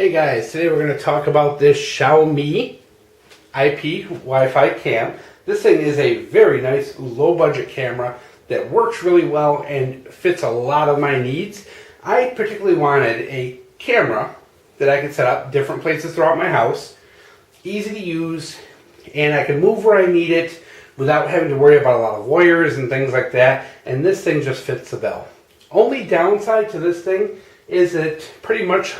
Hey guys, today we're going to talk about this Xiaomi IP Wi-Fi cam. This thing is a very nice low budget camera that works really well and fits a lot of my needs. I particularly wanted a camera that I could set up different places throughout my house, easy to use, and I can move where I need it without having to worry about a lot of wires and things like that, and this thing just fits the bill. Only downside to this thing is that pretty much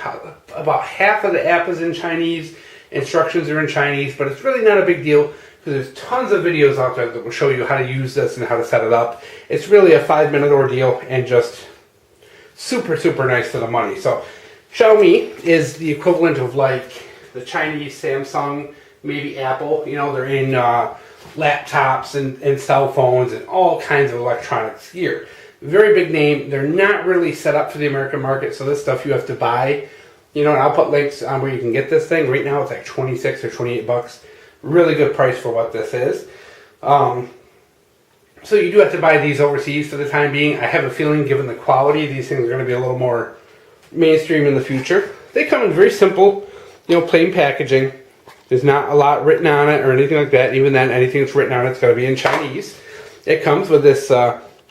about half of the app is in Chinese, instructions are in Chinese, but it's really not a big deal because there's tons of videos out there that will show you how to use this and how to set it up. It's really a 5-minute ordeal and just super nice for the money. So Xiaomi is the equivalent of like the Chinese Samsung, maybe Apple. You know, they're in laptops and cell phones and all kinds of electronics gear. Very big name. They're not really set up for the American market, so this stuff you have to buy. You know, and I'll put links on where you can get this thing. Right now it's like 26 or 28 bucks. Really good price for what this is. So you do have to buy these overseas for the time being. I have a feeling, given the quality, these things are going to be a little more mainstream in the future. They come in very simple, you know, plain packaging. There's not a lot written on it or anything like that. Even then, anything that's written on it's going to be in Chinese. It comes with this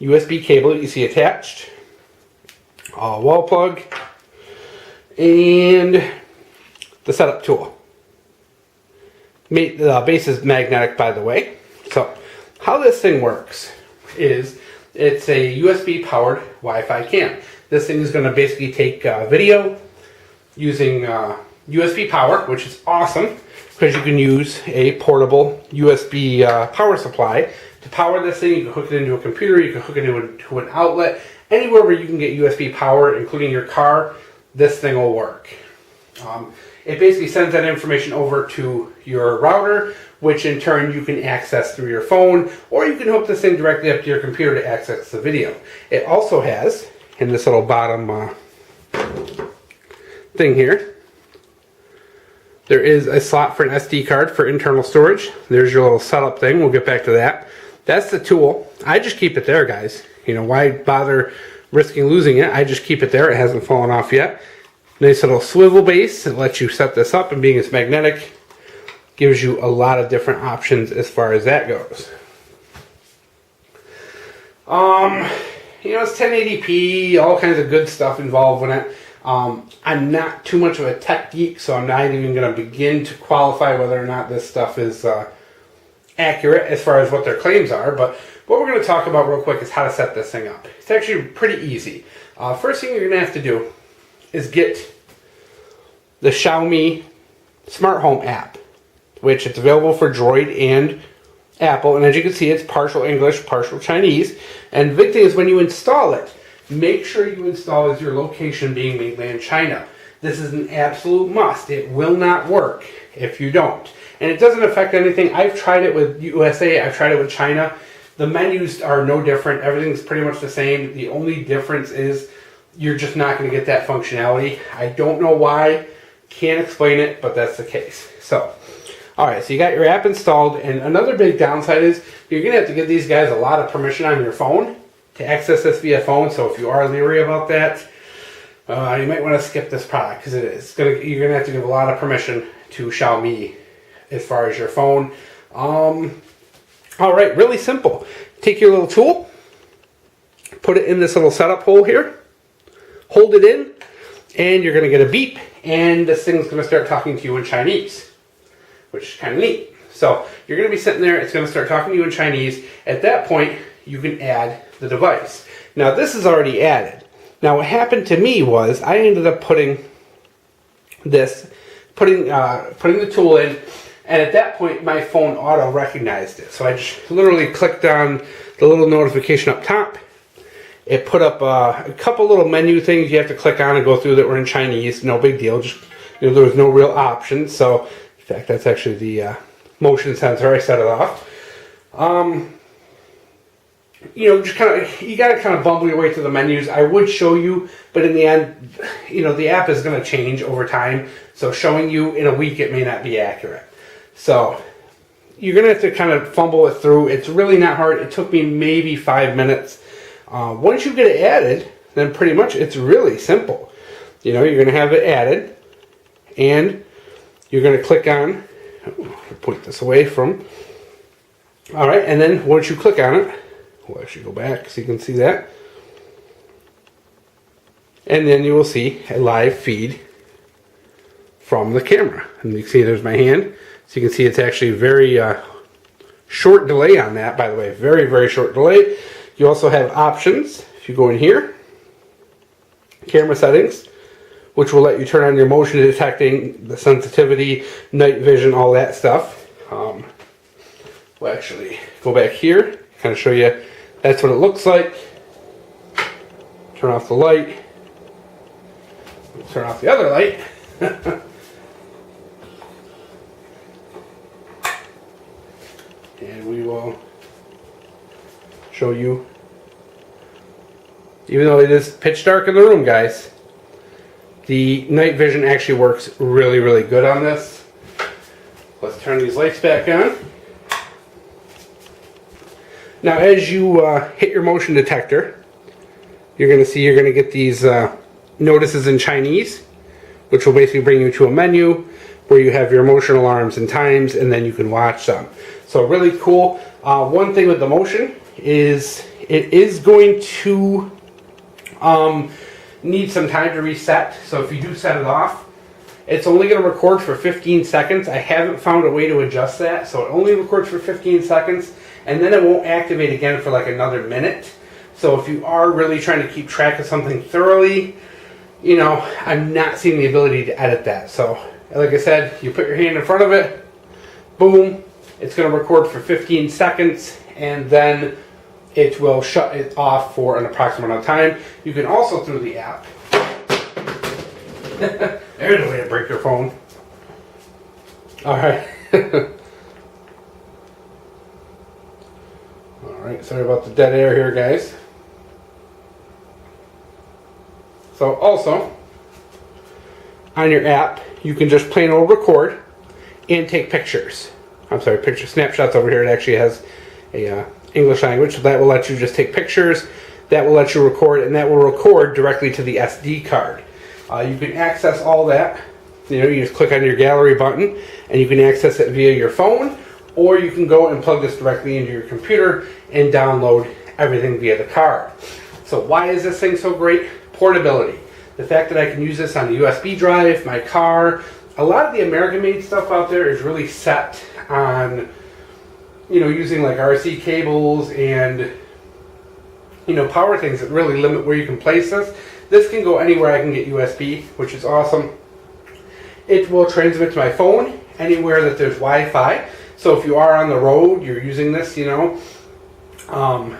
USB cable that you see attached, a wall plug, and the setup tool. The base is magnetic, by the way. So how this thing works is it's a USB powered Wi-Fi cam. This thing is going to basically take video using USB power, which is awesome because you can use a portable USB power supply to power this thing. You can hook it into a computer, you can hook it into an outlet. Anywhere where you can get USB power, including your car, this thing will work. It basically sends that information over to your router, which in turn you can access through your phone, or you can hook this thing directly up to your computer to access the video. It also has, in this little bottom thing here, there is a slot for an SD card for internal storage. There's your little setup thing. We'll get back to that. That's the tool. I just keep it there, guys. You know, why bother risking losing it? I just keep it there. It hasn't fallen off yet. Nice little swivel base. It lets you set this up, and being it's magnetic, gives you a lot of different options as far as that goes. You know, it's 1080p, all kinds of good stuff involved in it. I'm not too much of a tech geek, so I'm not even going to begin to qualify whether or not this stuff is accurate as far as what their claims are. But what we're going to talk about real quick is how to set this thing up. It's actually pretty easy. First thing you're going to have to do is get the Xiaomi Smart Home app, which it's available for Droid and Apple. And as you can see, it's partial English, partial Chinese. And the big thing is when you install it, make sure you install as your location being mainland China. This is an absolute must. It will not work if you don't. And it doesn't affect anything. I've tried it with USA. I've tried it with China. The menus are no different. Everything's pretty much the same. The only difference is you're just not going to get that functionality. I don't know why. Can't explain it, but that's the case. So, alright, so you got your app installed. And another big downside is you're going to have to give these guys a lot of permission on your phone to access this via phone. So if you are leery about that, you might want to skip this product because you're going to have to give a lot of permission to Xiaomi as far as your phone. Alright, really simple. Take your little tool, put it in this little setup hole here, hold it in, and you're going to get a beep, and this thing's going to start talking to you in Chinese, which is kind of neat. So you're going to be sitting there, it's going to start talking to you in Chinese. At that point, you can add the device. Now this is already added. Now what happened to me was I ended up putting the tool in, and at that point my phone auto recognized it. So I just literally clicked on the little notification up top. It put up a couple little menu things you have to click on and go through that were in Chinese. No big deal. Just, you know, there was no real options. So in fact, that's actually the motion sensor. I set it off. You know, just you got to kind of bumble your way through the menus. I would show you, but in the end, you know, the app is going to change over time. So showing you in a week, it may not be accurate. So you're going to have to kind of fumble it through. It's really not hard. It took me maybe 5 minutes. Once you get it added, then pretty much it's really simple. You know, you're going to have it added. and you're going to click on, point this away from, all right, and then once you click on it, we'll actually go back so you can see that, and then you will see a live feed from the camera. And you can see there's my hand, so you can see it's actually very short delay on that, by the way, very, very short delay. You also have options. If you go in here, camera settings, which will let you turn on your motion detecting, the sensitivity, night vision, all that stuff. We'll actually go back here, kind of show you that's what it looks like. Turn off the light. Turn off the other light. And we will show you, even though it is pitch dark in the room, guys, the night vision actually works really, really good on this. Let's turn these lights back on. Now, as you hit your motion detector, you're going to get these notices in Chinese, which will basically bring you to a menu where you have your motion alarms and times, and then you can watch them. So really cool. One thing with the motion is it is going to need some time to reset. So if you do set it off, it's only going to record for 15 seconds. I haven't found a way to adjust that, so it only records for 15 seconds, and then it won't activate again for like another minute. So if you are really trying to keep track of something thoroughly, you know, I'm not seeing the ability to edit that. So like I said, you put your hand in front of it, boom, it's going to record for 15 seconds, and then it will shut it off for an approximate amount of time. You can also, through the app, there's a way to break your phone. Alright. Alright, sorry about the dead air here, guys. So also, on your app, you can just plain old record and take pictures. I'm sorry, picture snapshots over here. It actually has a English language, so that will let you just take pictures. That will let you record, and that will record directly to the SD card. You can access all that. You know, you just click on your gallery button, and you can access it via your phone, or you can go and plug this directly into your computer and download everything via the card. So why is this thing so great? Portability. The fact that I can use this on a USB drive, my car. A lot of the American-made stuff out there is really set on, you know, using like RC cables and, you know, power things that really limit where you can place this. This can go anywhere I can get USB, which is awesome. It will transmit to my phone anywhere that there's Wi-Fi. So if you are on the road, you're using this, you know, on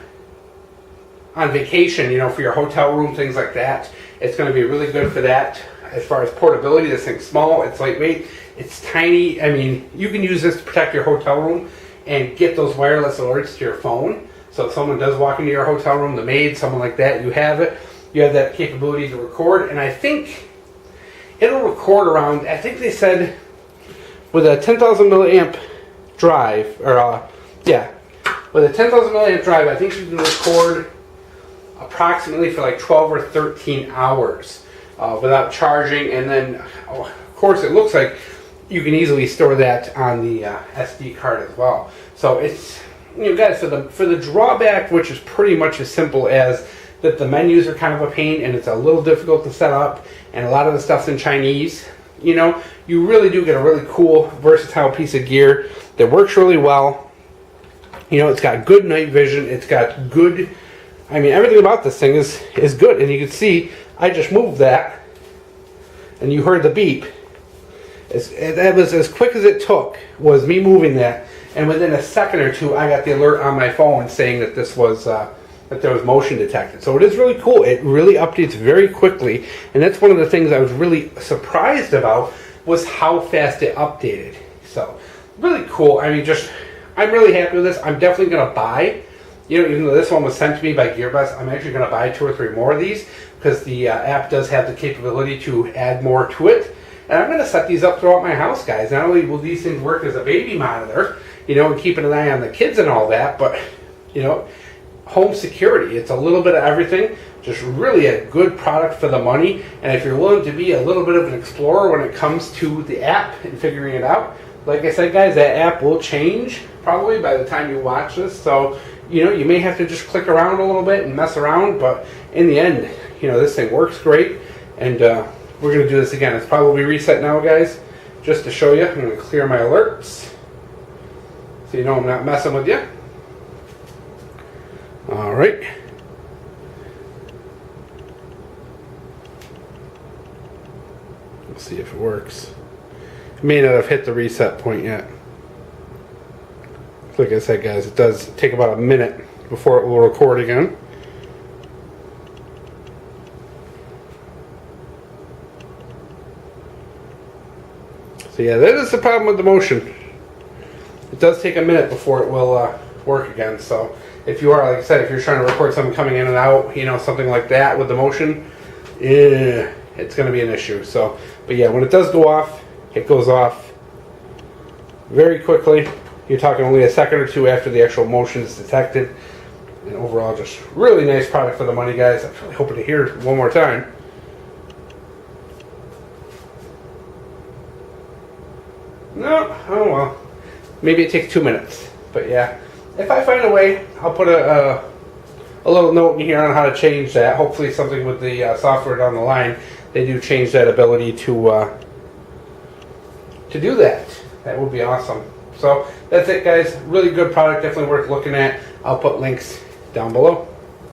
vacation, you know, for your hotel room, things like that. It's going to be really good for that. As far as portability, this thing's small, it's lightweight, it's tiny. I mean, you can use this to protect your hotel room and get those wireless alerts to your phone. So if someone does walk into your hotel room, the maid, someone like that, you have it. You have that capability to record, and I think it'll record around, I think they said with a 10,000 milliamp drive, or with a 10,000 milliamp drive, I think you can record approximately for like 12 or 13 hours without charging, and then of course it looks like you can easily store that on the SD card as well. So it's, you know, guys, for the drawback, which is pretty much as simple as that the menus are kind of a pain and it's a little difficult to set up, and a lot of the stuff's in Chinese, you know, you really do get a really cool, versatile piece of gear that works really well. You know, it's got good night vision, it's got good, I mean, everything about this thing is good. And you can see, I just moved that, and you heard the beep. That was as quick as it took, was me moving that, and within a second or two, I got the alert on my phone saying that this was, that there was motion detected. So it is really cool. It really updates very quickly, and that's one of the things I was really surprised about, was how fast it updated. So really cool. I mean, I'm really happy with this. I'm definitely going to buy, you know, even though this one was sent to me by Gearbest, I'm actually going to buy 2 or 3 more of these, because the app does have the capability to add more to it. And I'm going to set these up throughout my house, guys. Not only will these things work as a baby monitor, you know, and keeping an eye on the kids and all that, but, you know, home security. It's a little bit of everything. Just really a good product for the money. And if you're willing to be a little bit of an explorer when it comes to the app and figuring it out, like I said, guys, that app will change probably by the time you watch this. So, you know, you may have to just click around a little bit and mess around, but in the end, you know, this thing works great. And we're going to do this again. It's probably reset now, guys, just to show you. I'm going to clear my alerts so you know I'm not messing with you. All right. We'll see if it works. It may not have hit the reset point yet. Like I said, guys, it does take about a minute before it will record again. So yeah, that is the problem with the motion. It does take a minute before it will work again. So if you are, like I said, if you're trying to record something coming in and out, you know, something like that with the motion, it's going to be an issue. So, but yeah, when it does go off, it goes off very quickly. You're talking only a second or two after the actual motion is detected. And overall, just really nice product for the money, guys. I'm really hoping to hear it one more time. No, oh well. Maybe it takes 2 minutes. But yeah, if I find a way, I'll put a little note in here on how to change that. Hopefully something with the software down the line. They do change that ability to do that. That would be awesome. So that's it, guys. Really good product, definitely worth looking at. I'll put links down below.